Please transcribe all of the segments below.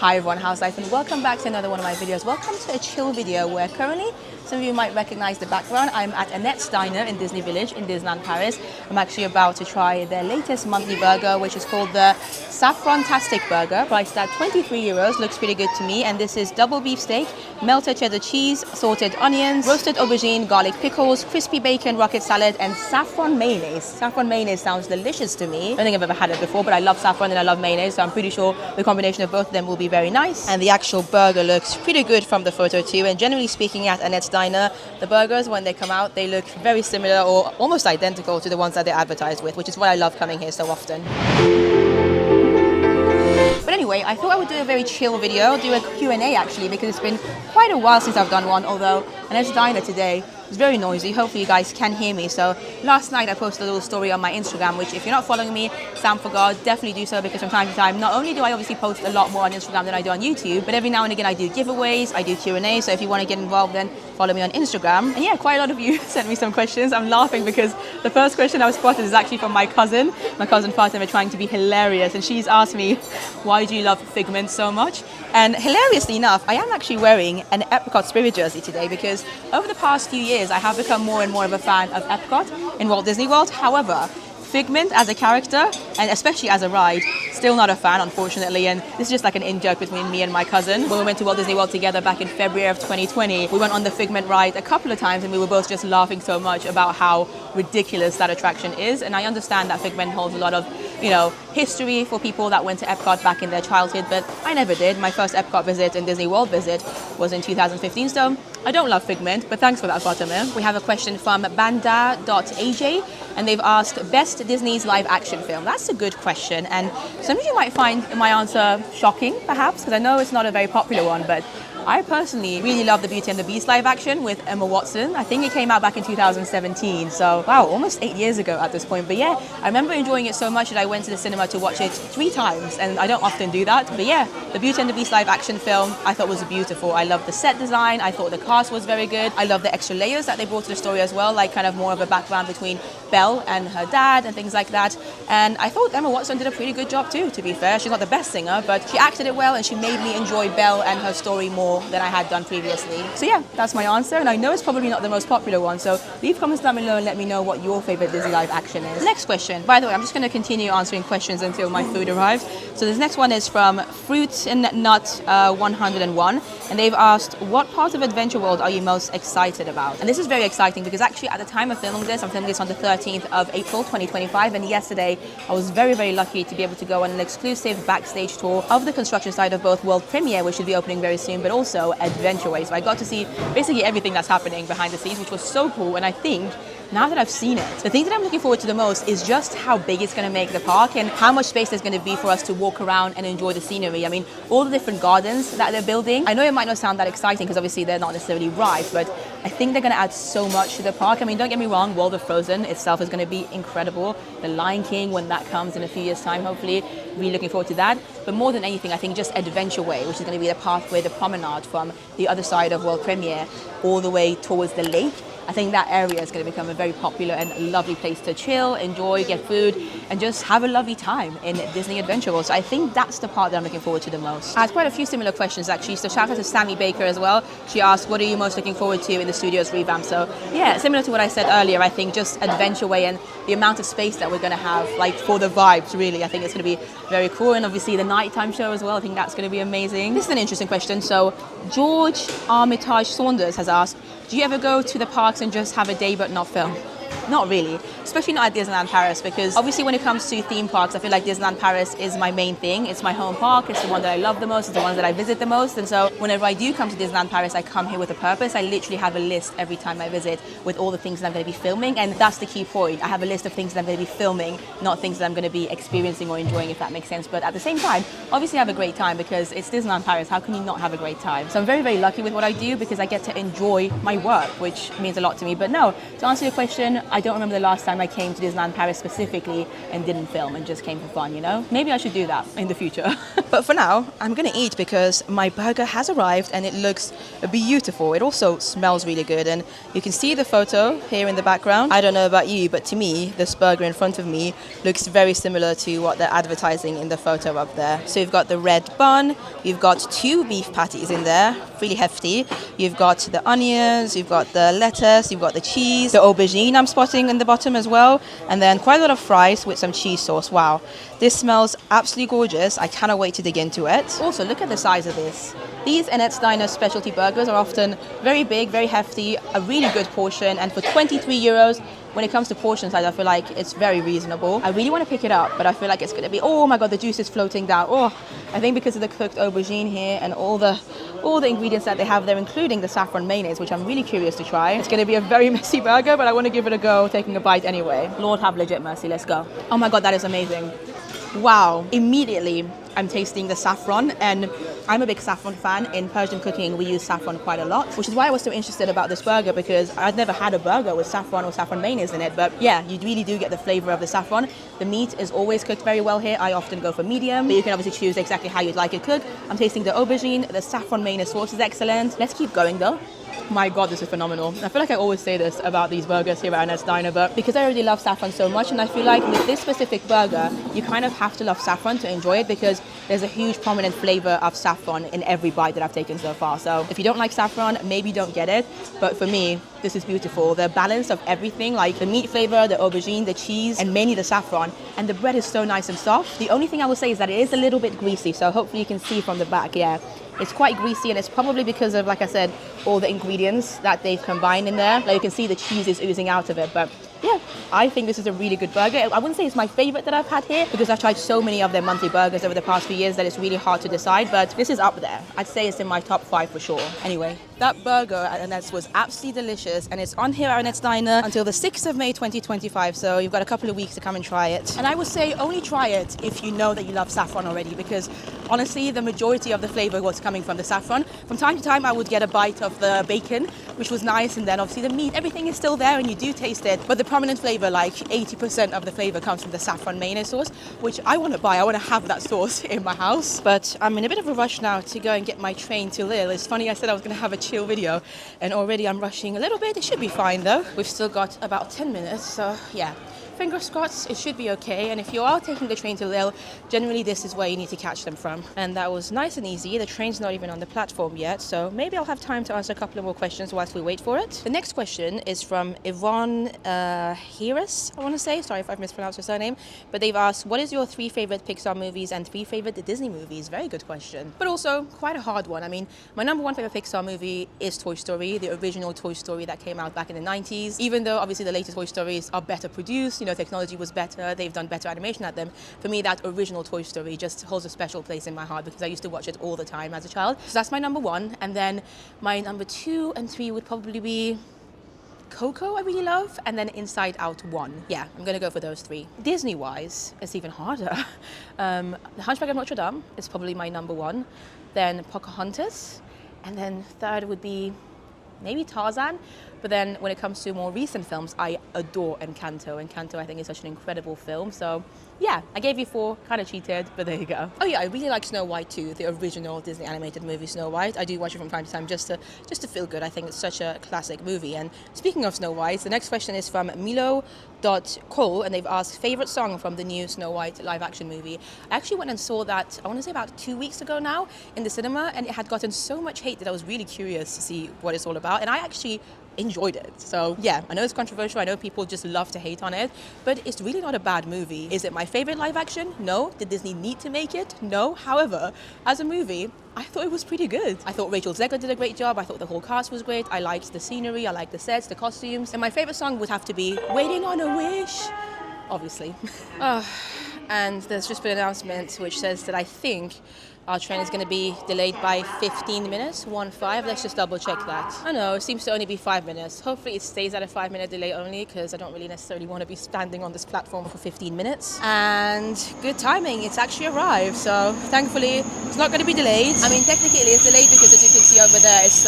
Hi everyone, how's life? And welcome back to another one of my videos. Welcome to a chill video where currently, some of you might recognize the background. I'm at Annette's Diner in Disney Village in Disneyland Paris. I'm actually about to try their latest monthly burger, which is called the Saffron-tastic burger, priced at 23 euros. Looks pretty good to me. And this is double beef steak, melted cheddar cheese, salted onions, roasted aubergine, garlic pickles, crispy bacon, rocket salad, and saffron mayonnaise. Saffron mayonnaise sounds delicious to me. I don't think I've ever had it before, but I love saffron and I love mayonnaise, so I'm pretty sure the combination of both of them will be very nice. And the actual burger looks pretty good from the photo too. And generally speaking, at Annette's Diner, the burgers, when they come out, they look very similar or almost identical to the ones that they advertise with, which is why I love coming here so often. But anyway, I thought I would do a very chill video, do a Q&A actually, because it's been quite a while since I've done one, although Annette's Diner today is very noisy. Hopefully you guys can hear me. So last night I posted a little story on my Instagram, which if you're not following me, Sam forgot, definitely do so, because from time to time, not only do I obviously post a lot more on Instagram than I do on YouTube, but every now and again I do giveaways, I do Q&A, so if you want to get involved, then follow me on Instagram. And yeah, quite a lot of you sent me some questions. I'm laughing because the first question I was spotted is actually from my cousin Fatima, trying to be hilarious, and she's asked me, why do you love Figment so much? And hilariously enough, I am actually wearing an Epcot Spirit jersey today, because over the past few years I have become more and more of a fan of Epcot in Walt Disney World. However, Figment as a character, and especially as a ride, still not a fan, unfortunately. And this is just like an in-joke between me and my cousin. When we went to Walt Disney World together back in February of 2020, we went on the Figment ride a couple of times, and we were both just laughing so much about how ridiculous that attraction is. And I understand that Figment holds a lot of, history for people that went to Epcot back in their childhood, but I never did. My first Epcot visit and Disney World visit was in 2015, so I don't love Figment, but thanks for that, Fatima. We have a question from banda.aj, and they've asked, best Disney's live action film? That's a good question, and some of you might find my answer shocking, perhaps, because I know it's not a very popular one, but I personally really love the Beauty and the Beast live action with Emma Watson. I think it came out back in 2017, so wow, almost 8 years ago at this point. But yeah, I remember enjoying it so much that I went to the cinema to watch it 3 times, and I don't often do that. But yeah, the Beauty and the Beast live action film I thought was beautiful. I loved the set design, I thought the cast was very good. I love the extra layers that they brought to the story as well, like kind of more of a background between Belle and her dad and things like that. And I thought Emma Watson did a pretty good job too, to be fair. She's not the best singer, but she acted it well, and she made me enjoy Belle and her story more than I had done previously. So yeah, that's my answer, and I know it's probably not the most popular one, so leave comments down below and let me know what your favorite Disney live action is. Next question, by the way, I'm just going to continue answering questions until my food arrives. So this next one is from Fruit and Nut 101, and they've asked, what part of Adventure World are you most excited about? And this is very exciting because actually at the time of filming this, I'm filming this on the 13th of April 2025, and yesterday I was very, very lucky to be able to go on an exclusive backstage tour of the construction site of both World Premiere, which should be opening very soon, but also Adventure Way. So I got to see basically everything that's happening behind the scenes, which was so cool. And I think now that I've seen it, the thing that I'm looking forward to the most is just how big it's going to make the park and how much space there's going to be for us to walk around and enjoy the scenery. I mean, all the different gardens that they're building. I know it might not sound that exciting because obviously they're not necessarily rides, but I think they're going to add so much to the park. I mean, don't get me wrong, World of Frozen itself is going to be incredible. The Lion King, when that comes in a few years' time, hopefully, really looking forward to that. But more than anything, I think just Adventure Way, which is going to be the pathway, the promenade from the other side of World Premiere all the way towards the lake. I think that area is going to become a very popular and lovely place to chill, enjoy, get food, and just have a lovely time in Disney Adventure World. So I think that's the part that I'm looking forward to the most. I had quite a few similar questions actually, so shout out to Sammy Baker as well. She asked, what are you most looking forward to in the studio's revamp? So yeah, similar to what I said earlier, I think just Adventure Way and the amount of space that we're going to have, like for the vibes really, I think it's going to be very cool. And obviously the nighttime show as well, I think that's going to be amazing. This is an interesting question. So George Armitage Saunders has asked, do you ever go to the parks and just have a day but not film? Not really, especially not at Disneyland Paris, because obviously when it comes to theme parks, I feel like Disneyland Paris is my main thing. It's my home park, it's the one that I love the most, it's the one that I visit the most, and so whenever I do come to Disneyland Paris, I come here with a purpose. I literally have a list every time I visit with all the things that I'm going to be filming, and that's the key point. I have a list of things that I'm going to be filming, not things that I'm going to be experiencing or enjoying, if that makes sense. But at the same time, obviously I have a great time because it's Disneyland Paris. How can you not have a great time? So I'm very, very lucky with what I do because I get to enjoy my work, which means a lot to me. But no, to answer your question, then I don't remember the last time I came to Disneyland Paris specifically and didn't film and just came for fun, you know? Maybe I should do that in the future. But for now, I'm gonna eat because my burger has arrived and it looks beautiful. It also smells really good, and you can see the photo here in the background. I don't know about you, but to me, this burger in front of me looks very similar to what they're advertising in the photo up there. So you've got the red bun, you've got 2 beef patties in there, really hefty. You've got the onions, you've got the lettuce, you've got the cheese, the aubergine I'm spotting in the bottom as well, and then quite a lot of fries with some cheese sauce. Wow, this smells absolutely gorgeous. I cannot wait to dig into it. Also, look at the size of this. These Annette Diner specialty burgers are often very big, very hefty, a really good portion, and for 23 euros, when it comes to portion size, I feel like it's very reasonable. I really want to pick it up, but I feel like it's going to be, oh my god, the juice is floating down. Oh, I think because of the cooked aubergine here and all the ingredients that they have there, including the saffron mayonnaise, which I'm really curious to try. It's going to be a very messy burger, but I want to give it a go, taking a bite anyway. Lord have legit mercy, let's go. Oh my god, that is amazing. Wow, immediately I'm tasting the saffron, and I'm a big saffron fan. In Persian cooking, we use saffron quite a lot, which is why I was so interested about this burger, because I'd never had a burger with saffron or saffron mayonnaise in it. But yeah, you really do get the flavor of the saffron. The meat is always cooked very well here. I often go for medium, but you can obviously choose exactly how you'd like it cooked. I'm tasting the aubergine. The saffron mayonnaise sauce is excellent. Let's keep going though. My god, this is phenomenal. I feel like I always say this about these burgers here at Annette Diner, but because I already love saffron so much, and I feel like with this specific burger, you kind of have to love saffron to enjoy it, because there's a huge prominent flavor of saffron in every bite that I've taken so far. So if you don't like saffron, maybe don't get it. But for me, this is beautiful. The balance of everything, like the meat flavor, the aubergine, the cheese, and mainly the saffron. And the bread is so nice and soft. The only thing I will say is that it is a little bit greasy. So hopefully you can see from the back, yeah. It's quite greasy, and it's probably because of, like I said, all the ingredients that they've combined in there. Like you can see the cheese is oozing out of it, but yeah, I think this is a really good burger. I wouldn't say it's my favorite that I've had here, because I've tried so many of their monthly burgers over the past few years that it's really hard to decide, but this is up there. I'd say it's in my top 5 for sure. Anyway, that burger at Annette's was absolutely delicious, and it's on here at Annette Diner until the 6th of May 2025, so you've got a couple of weeks to come and try it. And I would say only try it if you know that you love saffron already, because honestly, the majority of the flavor was coming from the saffron. From time to time, I would get a bite of the bacon, which was nice, and then obviously the meat, everything is still there and you do taste it, but the prominent flavor, like 80% of the flavor, comes from the saffron mayonnaise sauce, which I want to buy. I want to have that sauce in my house. But I'm in a bit of a rush now to go and get my train to Lille. It's funny, I said I was going to have a chill video, and already I'm rushing a little bit. It should be fine though. We've still got about 10 minutes, so yeah. Fingers crossed, it should be okay. And if you are taking the train to Lille, generally this is where you need to catch them from. And that was nice and easy. The train's not even on the platform yet, so maybe I'll have time to answer a couple of more questions whilst we wait for it. The next question is from Yvonne Harris, I want to say. Sorry if I've mispronounced her surname. But they've asked, what is your 3 favorite Pixar movies and 3 favorite Disney movies? Very good question. But also quite a hard one. I mean, my number 1 favorite Pixar movie is Toy Story, the original Toy Story that came out back in the 90s. Even though obviously the latest Toy Stories are better produced, you know, technology was better, they've done better animation at them. For me, that original Toy Story just holds a special place in my heart, because I used to watch it all the time as a child. So that's my number 1. And then my number 2 and 3 would probably be Coco, I really love, and then Inside Out 1. Yeah, I'm gonna go for those 3. Disney-wise, it's even harder. The Hunchback of Notre Dame is probably my number 1. Then Pocahontas, and then third would be maybe Tarzan. But then when it comes to more recent films, I adore Encanto. Encanto, I think, is such an incredible film. So yeah, I gave you 4, kind of cheated, but there you go. Oh yeah, I really like Snow White too, the original Disney animated movie Snow White. I do watch it from time to time just to feel good. I think it's such a classic movie. And speaking of Snow White, the next question is from Milo.Cole, and they've asked favorite song from the new Snow White live action movie. I actually went and saw that, I want to say about 2 weeks ago now, in the cinema, and it had gotten so much hate that I was really curious to see what it's all about, and I actually enjoyed it. So yeah, I know it's controversial, I know people just love to hate on it, but it's really not a bad movie. Is it my favorite live action? No. Did Disney need to make it? No. However, as a movie, I thought it was pretty good. I thought Rachel Zegler did a great job. I thought the whole cast was great. I liked the scenery, I liked the sets, the costumes, and my favorite song would have to be Waiting on a Wish, obviously. And there's just been an announcement which says that I think our train is going to be delayed by 15 minutes, 1-5. Let's just double check that. I know, it seems to only be 5 minutes. Hopefully it stays at a 5-minute delay only, because I don't really necessarily want to be standing on this platform for 15 minutes. And good timing, it's actually arrived. So thankfully it's not going to be delayed. I mean, technically it is delayed because, as you can see over there, it's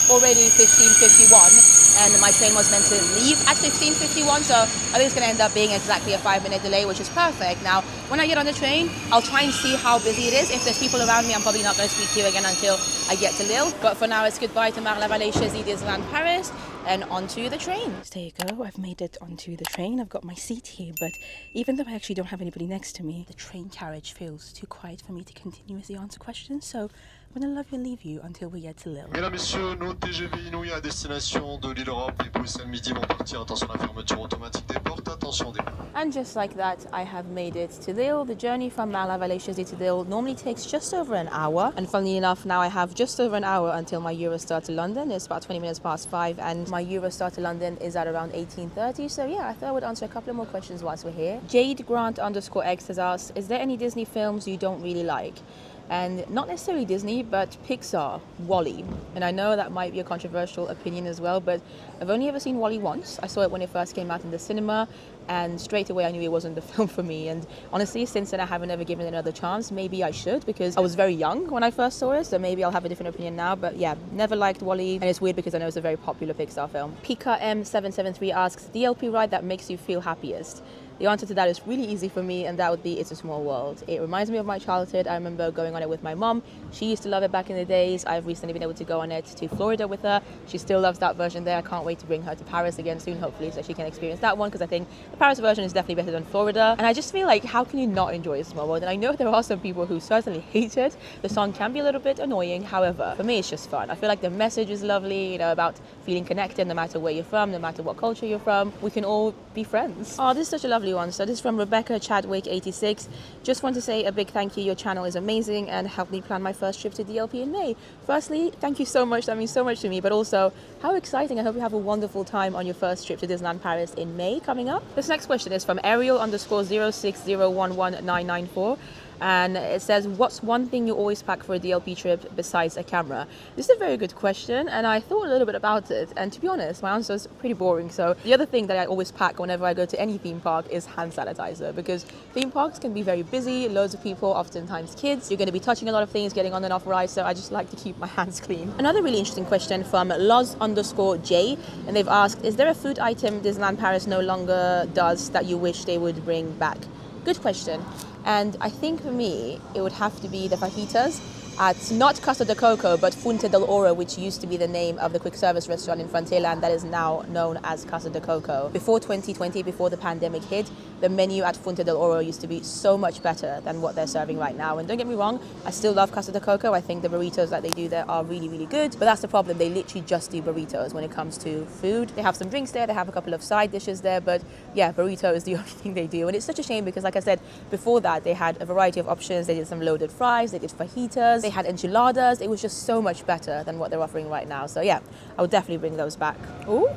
already 15:51. and my train was meant to leave at 15:51, so I think it's going to end up being exactly a 5-minute delay, which is perfect. Now, when I get on the train, I'll try and see how busy it is. If there's people around me, I'm probably not going to speak to you again until I get to Lille. But for now, it's goodbye to Marne-la-Vallée-Chassis Disneyland Paris and onto the train. There you go, I've made it onto the train. I've got my seat here, but even though I actually don't have anybody next to me, the train carriage feels too quiet for me to continuously answer questions, so I'm going to love you and leave you until we get to Lille. Mesdames, Messieurs, nos TGV inouïs à destination de l'île Europe et Bruxelles Midi vont partir. Attention à la fermeture automatique des portes, attention des... And just like that, I have made it to Lille. The journey from Marne-la-Vallée-Chassis to Lille normally takes just over an hour. And funnily enough, now I have just over an hour until my Eurostar to London. It's about 20 minutes past 5 and my Eurostar to London is at around 18:30. So yeah, I thought I would answer a couple of more questions whilst we're here. Jade Grant _X has asked, is there any Disney films you don't really like? And not necessarily Disney, but Pixar, WALL-E. And I know that might be a controversial opinion as well, but I've only ever seen WALL-E once. I saw it when it first came out in the cinema, and straight away I knew it wasn't the film for me. And honestly, since then I haven't ever given it another chance. Maybe I should, because I was very young when I first saw it, so maybe I'll have a different opinion now. But yeah, never liked WALL-E, and it's weird because I know it's a very popular Pixar film. Pika M773 asks, DLP ride that makes you feel happiest? The answer to that is really easy for me, and that would be It's a Small World. It reminds me of my childhood. I remember going on it with my mom. She used to love it back in the days. I've recently been able to go on it to Florida with her. She still loves that version there. I can't wait to bring her to Paris again soon, hopefully, so she can experience that one, because I think the Paris version is definitely better than Florida. And I just feel like, how can you not enjoy It's a Small World? And I know there are some people who certainly hate it. The song can be a little bit annoying. However, for me, it's just fun. I feel like the message is lovely, you know, about feeling connected no matter where you're from, no matter what culture you're from. We can all be friends. Oh, this is such a lovely one. So this is from Rebecca Chadwick 86. Just want to say a big thank you. Your channel is amazing and helped me plan my first trip to DLP in May. Firstly, thank you so much. That means so much to me. But also, how exciting. I hope you have a wonderful time on your first trip to Disneyland Paris in May coming up. This next question is from Ariel _060119994. And it says, what's one thing you always pack for a DLP trip besides a camera? This is a very good question, and I thought a little bit about it, and to be honest, my answer is pretty boring. So the other thing that I always pack whenever I go to any theme park is hand sanitizer, because theme parks can be very busy, loads of people, oftentimes kids. You're going to be touching a lot of things, getting on and off rides, so I just like to keep my hands clean. Another really interesting question from Loz_J, and they've asked, is there a food item Disneyland Paris no longer does that you wish they would bring back? Good question. And I think for me, it would have to be the fajitas at not Casa de Coco, but Fuente del Oro, which used to be the name of the quick service restaurant in Frontierland that is now known as Casa de Coco. Before 2020, before the pandemic hit, the menu at Fuente del Oro used to be so much better than what they're serving right now. And don't get me wrong, I still love Casa de Coco. I think the burritos that they do there are really, really good. But that's the problem. They literally just do burritos when it comes to food. They have some drinks there. They have a couple of side dishes there. But yeah, burrito is the only thing they do. And it's such a shame because, like I said, before that, they had a variety of options. They did some loaded fries. They did fajitas. They had enchiladas. It was just so much better than what they're offering right now. So yeah, I would definitely bring those back. Oh,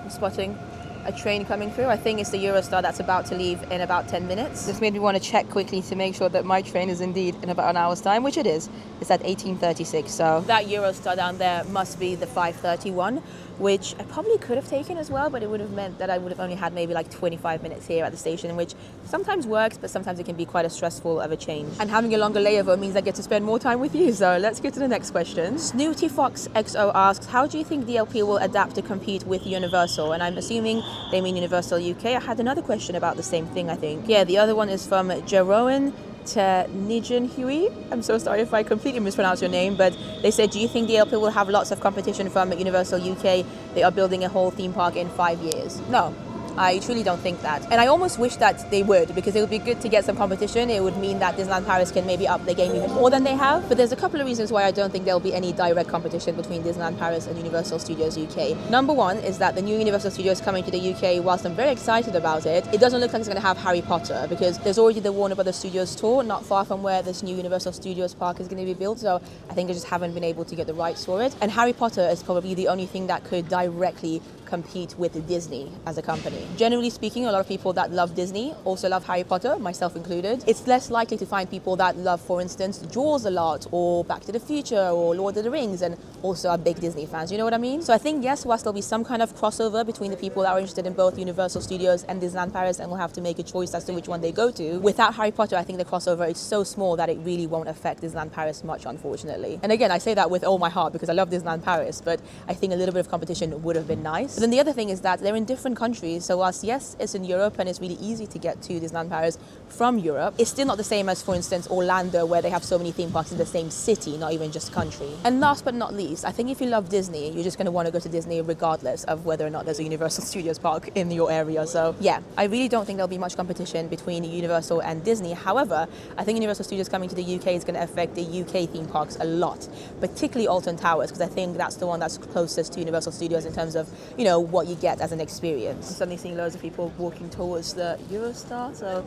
I'm spotting a train coming through. I think it's the Eurostar that's about to leave in about 10 minutes. This made me want to check quickly to make sure that my train is indeed in about an hour's time, which it is. It's at 18:36. So that Eurostar down there must be the 5:31, which I probably could have taken as well, but it would have meant that I would have only had maybe like 25 minutes here at the station, which sometimes works, but sometimes it can be quite a stressful of a change. And having a longer layover means I get to spend more time with you. So let's get to the next question. Snooty Fox XO asks, how do you think DLP will adapt to compete with Universal? And I'm assuming they mean Universal UK. I had another question about the same thing, I think. Yeah, the other one is from Jeroen Nijan Huey. I'm so sorry if I completely mispronounced your name, but they said, do you think DLP will have lots of competition from Universal UK? They are building a whole theme park in 5 years. No, I truly don't think that. And I almost wish that they would, because it would be good to get some competition. It would mean that Disneyland Paris can maybe up the game even more than they have. But there's a couple of reasons why I don't think there'll be any direct competition between Disneyland Paris and Universal Studios UK. Number one is that the new Universal Studios coming to the UK, whilst I'm very excited about it, it doesn't look like it's going to have Harry Potter, because there's already the Warner Brothers Studios tour not far from where this new Universal Studios park is going to be built. So I think they just haven't been able to get the rights for it. And Harry Potter is probably the only thing that could directly compete with Disney as a company. Generally speaking, a lot of people that love Disney also love Harry Potter, myself included. It's less likely to find people that love, for instance, Jaws a lot, or Back to the Future, or Lord of the Rings, and also are big Disney fans. You know what I mean? So I think, yes, whilst there'll be some kind of crossover between the people that are interested in both Universal Studios and Disneyland Paris, and will have to make a choice as to which one they go to, without Harry Potter, I think the crossover is so small that it really won't affect Disneyland Paris much, unfortunately. And again, I say that with all my heart because I love Disneyland Paris, but I think a little bit of competition would have been nice. But then the other thing is that they're in different countries, so whilst yes, it's in Europe and it's really easy to get to Disneyland Paris from Europe, it's still not the same as, for instance, Orlando, where they have so many theme parks in the same city, not even just country. And last but not least, I think if you love Disney, you're just going to want to go to Disney regardless of whether or not there's a Universal Studios park in your area. So yeah, I really don't think there'll be much competition between Universal and Disney. However, I think Universal Studios coming to the UK is going to affect the UK theme parks a lot, particularly Alton Towers, because I think that's the one that's closest to Universal Studios in terms of, you know, what you get as an experience. I'm suddenly seeing loads of people walking towards the Eurostar, so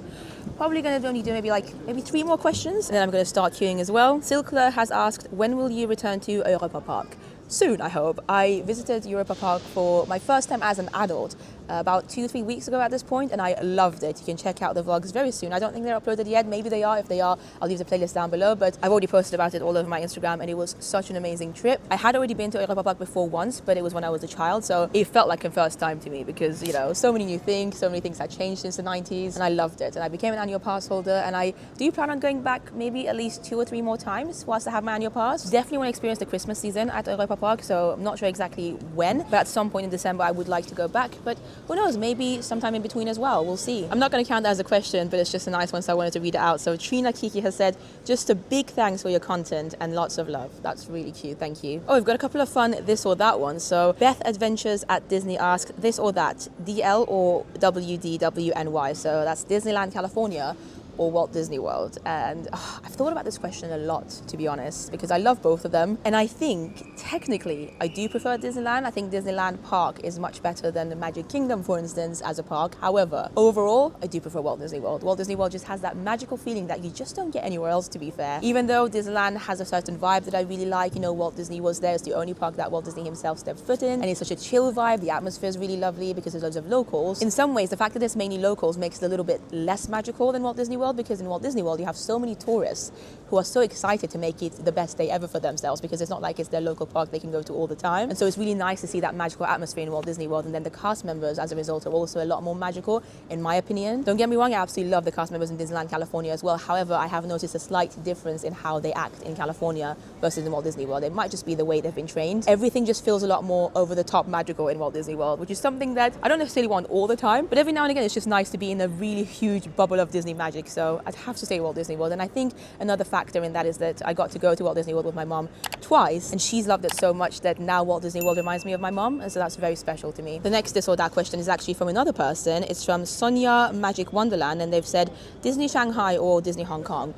probably going to only do maybe 3 more questions, and then I'm going to start queuing as well. Silkler has asked, when will you return to Europa Park? Soon, I hope. I visited Europa Park for my first time as an adult about 2-3 weeks ago at this point, and I loved it. You can check out the vlogs very soon. I don't think they're uploaded yet. Maybe they are. If they are, I'll leave the playlist down below, but I've already posted about it all over my Instagram, and it was such an amazing trip. I had already been to Europa Park before once, but it was when I was a child, so it felt like a first time to me because, you know, so many new things, so many things had changed since the 90s, and I loved it. And I became an annual pass holder, and I do plan on going back maybe at least 2 or 3 more times whilst I have my annual pass. Definitely want to experience the Christmas season at Europa Park, so I'm not sure exactly when, but at some point in December I would like to go back, but who knows, maybe sometime in between as well. We'll see. I'm not going to count that as a question, but it's just a nice one, so I wanted to read it out. So Trina Kiki has said, just a big thanks for your content and lots of love. That's really cute. Thank you. Oh, we've got a couple of fun this or that ones. So Beth Adventures at Disney asked, this or that, DL or WDWNY? So that's Disneyland California or Walt Disney World. And I've thought about this question a lot, to be honest, because I love both of them. And I think technically I do prefer Disneyland. I think Disneyland Park is much better than the Magic Kingdom, for instance, as a park. However, overall, I do prefer Walt Disney World. Walt Disney World just has that magical feeling that you just don't get anywhere else, to be fair. Even though Disneyland has a certain vibe that I really like, you know, Walt Disney was there. It's the only park that Walt Disney himself stepped foot in, and it's such a chill vibe. The atmosphere is really lovely because there's loads of locals. In some ways, the fact that there's mainly locals makes it a little bit less magical than Walt Disney World, because in Walt Disney World you have so many tourists who are so excited to make it the best day ever for themselves, because it's not like it's their local park they can go to all the time. And so it's really nice to see that magical atmosphere in Walt Disney World, and then the cast members as a result are also a lot more magical, in my opinion. Don't get me wrong, I absolutely love the cast members in Disneyland California as well. However, I have noticed a slight difference in how they act in California versus in Walt Disney World. It might just be the way they've been trained. Everything just feels a lot more over the top magical in Walt Disney World, which is something that I don't necessarily want all the time, but every now and again it's just nice to be in a really huge bubble of Disney magic. So I'd have to say Walt Disney World. And I think another factor in that is that I got to go to Walt Disney World with my mom twice, and she's loved it so much that now Walt Disney World reminds me of my mom, and so that's very special to me. The next this or that question is actually from another person. It's from Sonia Magic Wonderland, and they've said Disney Shanghai or Disney Hong Kong.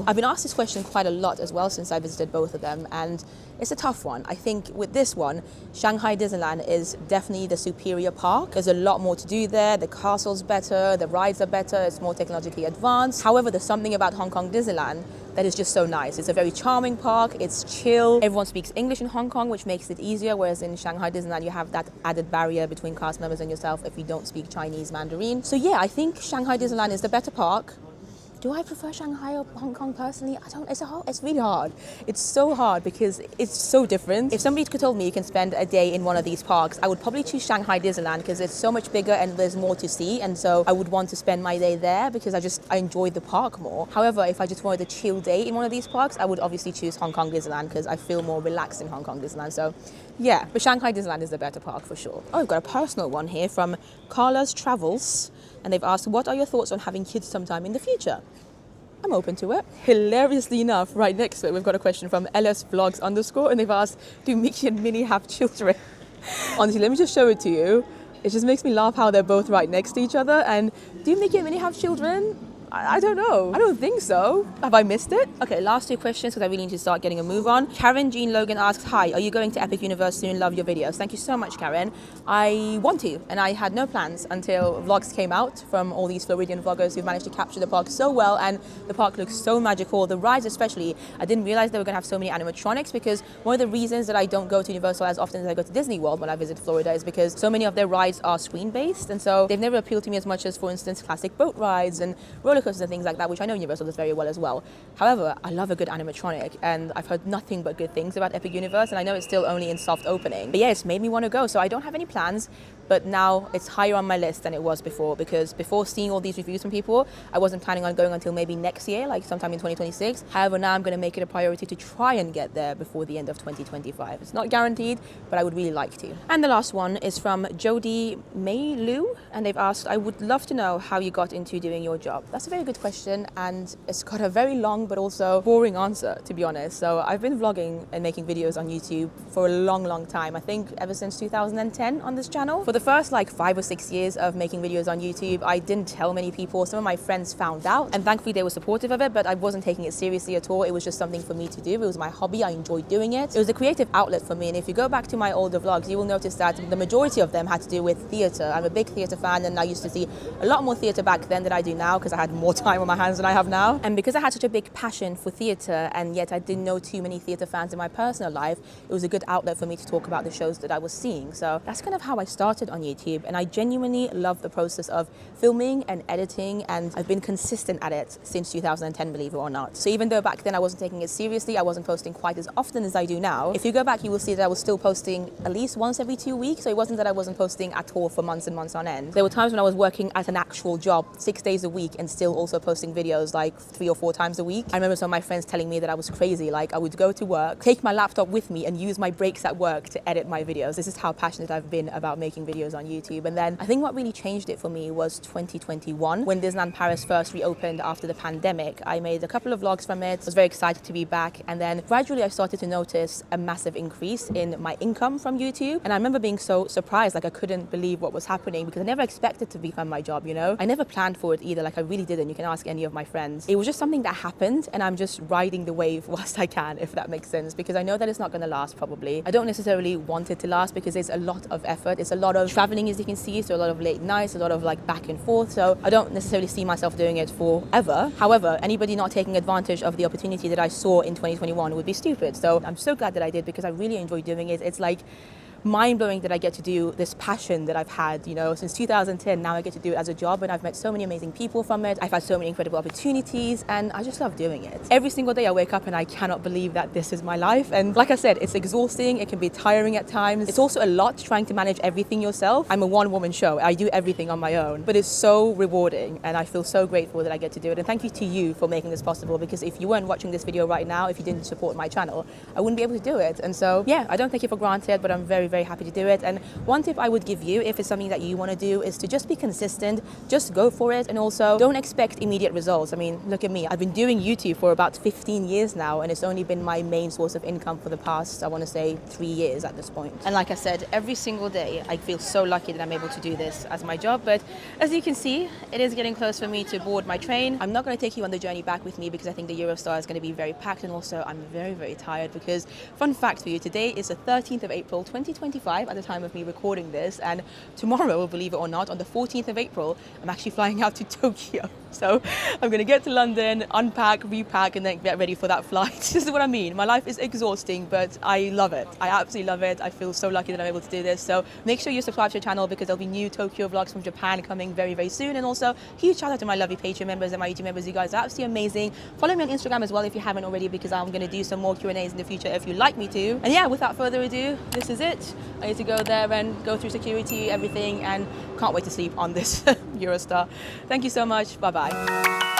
I've been asked this question quite a lot as well since I visited both of them, and it's a tough one. I think with this one, Shanghai Disneyland is definitely the superior park. There's a lot more to do there. The castle's better, the rides are better, it's more technologically advanced. However, there's something about Hong Kong Disneyland that is just so nice. It's a very charming park, it's chill. Everyone speaks English in Hong Kong, which makes it easier, whereas in Shanghai Disneyland you have that added barrier between cast members and yourself if you don't speak Chinese Mandarin. So yeah, I think Shanghai Disneyland is the better park. Do I prefer Shanghai or Hong Kong personally? It's really hard. It's so hard because it's so different. If somebody could told me you can spend a day in one of these parks, I would probably choose Shanghai Disneyland because it's so much bigger and there's more to see, and so I would want to spend my day there because I enjoy the park more. However, if I just wanted a chill day in one of these parks, I would obviously choose Hong Kong Disneyland because I feel more relaxed in Hong Kong Disneyland. So yeah, but Shanghai Disneyland is the better park for sure. Oh, I've got a personal one here from Carla's Travels, and they've asked, what are your thoughts on having kids sometime in the future? I'm open to it. Hilariously enough, right next to it, we've got a question from LSVlogs_, and they've asked, do Mickey and Minnie have children? Honestly, let me just show it to you. It just makes me laugh how they're both right next to each other. And do Mickey and Minnie have children? I don't know. I don't think so. Have I missed it? Okay, last two questions because I really need to start getting a move on. Karen Jean Logan asks, hi, are you going to Epic Universe soon? Love your videos. Thank you so much, Karen. I want to, and I had no plans until vlogs came out from all these Floridian vloggers who've managed to capture the park so well, and the park looks so magical. The rides especially, I didn't realize they were going to have so many animatronics, because one of the reasons that I don't go to Universal as often as I go to Disney World when I visit Florida is because so many of their rides are screen-based, and so they've never appealed to me as much as, for instance, classic boat rides and roller coasters and things like that, which I know Universal does very well as well. However, I love a good animatronic, and I've heard nothing but good things about Epic Universe, and I know it's still only in soft opening. But yeah, it's made me want to go, so I don't have any plans, but now it's higher on my list than it was before, because before seeing all these reviews from people, I wasn't planning on going until maybe next year, like sometime in 2026. However, now I'm going to make it a priority to try and get there before the end of 2025. It's not guaranteed, but I would really like to. And the last one is from Jody May Liu, and they've asked, I would love to know how you got into doing your job. That's a very good question, and it's got a very long but also boring answer, to be honest. So I've been vlogging and making videos on YouTube for a long time. I think ever since 2010 on this channel. For the first like 5 or 6 years of making videos on YouTube, I didn't tell many people. Some of my friends found out, and thankfully they were supportive of it, but I wasn't taking it seriously at all. It was just something for me to do. It was my hobby. I enjoyed doing it. It was a creative outlet for me, and if you go back to my older vlogs, you will notice that the majority of them had to do with theatre. I'm a big theatre fan, and I used to see a lot more theatre back then than I do now, because I had more time on my hands than I have now. And because I had such a big passion for theatre, and yet I didn't know too many theatre fans in my personal life, it was a good outlet for me to talk about the shows that I was seeing. So that's kind of how I started on YouTube, and I genuinely love the process of filming and editing, and I've been consistent at it since 2010, believe it or not. So even though back then I wasn't taking it seriously, I wasn't posting quite as often as I do now. If you go back, you will see that I was still posting at least once every 2 weeks, so it wasn't that I wasn't posting at all for months and months on end. There were times when I was working at an actual job 6 days a week and still also posting videos like 3 or 4 times a week. I remember some of my friends telling me that I was crazy. Like, I would go to work, take my laptop with me, and use my breaks at work to edit my videos. This is how passionate I've been about making videos on YouTube. And then I think what really changed it for me was 2021, when Disneyland Paris first reopened after the pandemic. I made a couple of vlogs from it, was very excited to be back, and then gradually I started to notice a massive increase in my income from YouTube. And I remember being so surprised, like I couldn't believe what was happening, because I never expected to become my job, you know? I never planned for it either, like I really didn't. You can ask any of my friends. It was just something that happened, and I'm just riding the wave whilst I can, if that makes sense, because I know that it's not going to last probably. I don't necessarily want it to last, because it's a lot of effort. It's a lot of traveling, as you can see, so a lot of late nights, a lot of like back and forth. So I don't necessarily see myself doing it forever. However, anybody not taking advantage of the opportunity that I saw in 2021 would be stupid. So I'm so glad that I did, because I really enjoy doing it. It's like mind-blowing that I get to do this passion that I've had, you know, since 2010. Now I get to do it as a job, and I've met so many amazing people from it. I've had so many incredible opportunities, and I just love doing it. Every single day I wake up and I cannot believe that this is my life. And like I said, it's exhausting. It can be tiring at times. It's also a lot trying to manage everything yourself. I'm a one-woman show. I do everything on my own, but it's so rewarding, and I feel so grateful that I get to do it. And thank you to you for making this possible, because if you weren't watching this video right now, if you didn't support my channel, I wouldn't be able to do it. And so yeah, I don't take it for granted, but I'm very happy to do it. And one tip I would give you, if it's something that you want to do, is to just be consistent, just go for it, and also don't expect immediate results. I mean, look at me. I've been doing YouTube for about 15 years now, and it's only been my main source of income for the past, I want to say, 3 years at this point. And like I said, every single day I feel so lucky that I'm able to do this as my job. But as you can see, it is getting close for me to board my train. I'm not going to take you on the journey back with me, because I think the Eurostar is going to be very packed, and also I'm very tired, because fun fact for you, today is the 13th of April 2025 at the time of me recording this, and tomorrow, believe it or not, on the 14th of April, I'm actually flying out to Tokyo. So I'm going to get to London, unpack, repack, and then get ready for that flight. This is what I mean. My life is exhausting, but I love it. I absolutely love it. I feel so lucky that I'm able to do this. So make sure you subscribe to the channel, because there'll be new Tokyo vlogs from Japan coming very soon. And also, huge shout out to my lovely Patreon members and my YouTube members. You guys are absolutely amazing. Follow me on Instagram as well if you haven't already, because I'm going to do some more Q&As in the future if you'd like me to. And yeah, without further ado, this is it. I need to go there and go through security, everything, and can't wait to sleep on this Eurostar. Thank you so much. Bye bye.